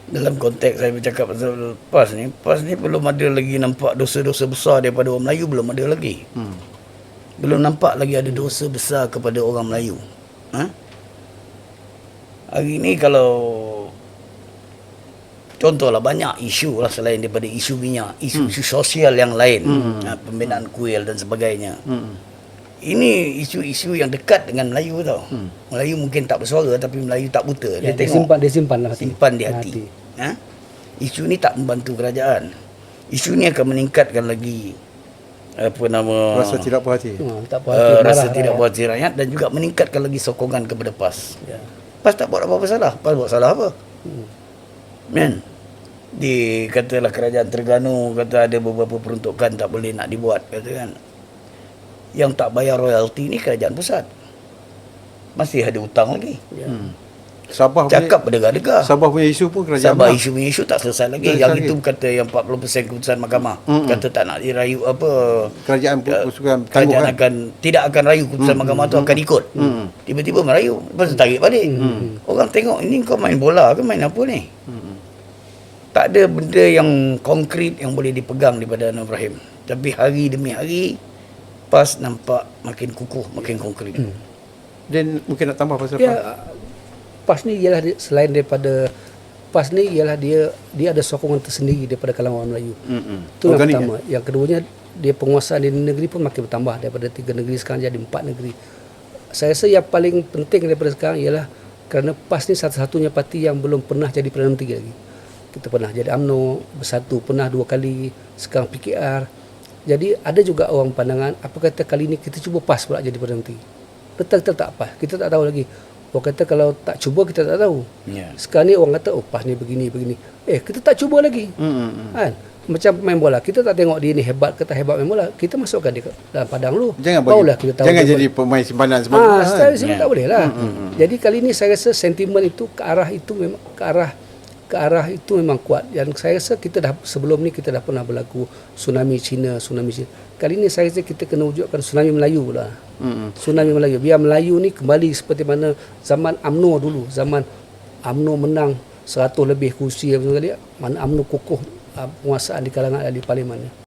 Dalam konteks saya bercakap pasal PAS ni belum ada lagi nampak dosa-dosa besar daripada orang Melayu, belum ada lagi. Belum nampak lagi ada dosa besar kepada orang Melayu. Hari ni kalau contohlah banyak isu lah selain daripada isu minyak, isu-isu sosial yang lain, pembinaan kuil dan sebagainya. Ini isu-isu yang dekat dengan Melayu tau. Melayu mungkin tak bersuara tapi Melayu tak buta. Ya, Dia tengok, dia simpan lah simpan di hati. Isu ni tak membantu kerajaan. Isu ni akan meningkatkan lagi rasa tidak puas hati. Rasa tidak puas hati rakyat dan juga meningkatkan lagi sokongan kepada PAS. PAS tak buat apa-apa salah. PAS buat salah apa? Kan? Katalah kerajaan Terengganu kata ada beberapa peruntukan tak boleh nak dibuat, kata kan. Yang tak bayar royalti ni kerajaan pusat. Masih ada hutang lagi. Sabah cakap berdegah-degah. Sabah punya isu pun kerajaan Sabah isu tak selesai lagi. Yang itu kata yang 40% keputusan mahkamah. Kata tak nak dirayu apa. Kerajaan akan tidak akan rayu keputusan mahkamah tu akan ikut. Tiba-tiba merayu. Lepas tu tarik balik. Orang tengok ini kau main bola ke main apa ni? Tak ada benda yang konkret yang boleh dipegang daripada Anwar Ibrahim. Tapi hari demi hari PAS nampak makin kukuh, makin konkret. Dan mungkin nak tambah pasal PAS ni ialah selain daripada PAS ni ialah dia ada sokongan tersendiri daripada kalangan orang Melayu. Itu yang pertama. Yang keduanya dia penguasaan di negeri pun makin bertambah daripada 3 negeri sekarang jadi 4 negeri. Saya rasa yang paling penting daripada sekarang ialah kerana PAS ni satu-satunya parti yang belum pernah jadi Perdana Menteri lagi. Kita pernah jadi UMNO, bersatu pernah 2 kali, sekarang PKR. Jadi ada juga orang pandangan apa kata kali ni kita cuba PAS pula jadi Perdana Menteri. Betul kita tak PAS, kita tak tahu lagi. Orang kata kalau tak cuba kita tak tahu. Sekarang ni orang kata PAS ni begini. Kita tak cuba lagi. Kan? Macam main bola, kita tak tengok dia ni hebat ke tak hebat main bola. Kita masukkan dia dalam padang dulu. Barulah kita tahu. Jangan jadi pemain simpanan sebab tak boleh lah. Jadi kali ni saya rasa sentimen itu ke arah itu memang ke arah itu memang kuat. Dan saya rasa kita dah sebelum ni kita dah pernah berlaku tsunami Cina. Kali ni saya rasa kita kena wujudkan tsunami Melayu pula. Tsunami Melayu. Biar Melayu ni kembali seperti mana zaman UMNO dulu. Zaman UMNO menang 100 lebih kursi. Mana UMNO kukuh penguasaan di kalangan ahli parlimen.